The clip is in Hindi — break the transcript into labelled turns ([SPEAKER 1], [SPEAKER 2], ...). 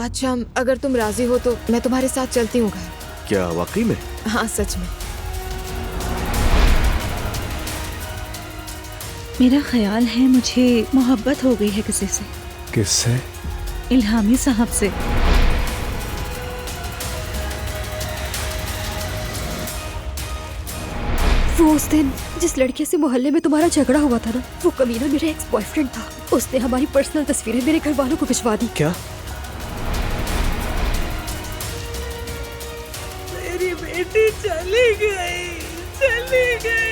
[SPEAKER 1] आज शाम अगर तुम राजी हो तो मैं तुम्हारे साथ चलती हूँ घर।
[SPEAKER 2] क्या वाकई में?
[SPEAKER 1] हाँ सच में।
[SPEAKER 3] मेरा ख्याल है मुझे मोहब्बत हो गई है किसी से।
[SPEAKER 4] किससे?
[SPEAKER 3] इल्हामी साहब से।
[SPEAKER 5] वो उस दिन जिस लड़के से मोहल्ले में तुम्हारा झगड़ा हुआ था ना, वो कमीना मेरा एक्स बॉयफ्रेंड था। उसने हमारी पर्सनल तस्वीरें मेरे घर वालों को भिजवा दी।
[SPEAKER 4] क्या?
[SPEAKER 6] मेरी बेटी चली गई, चली गई।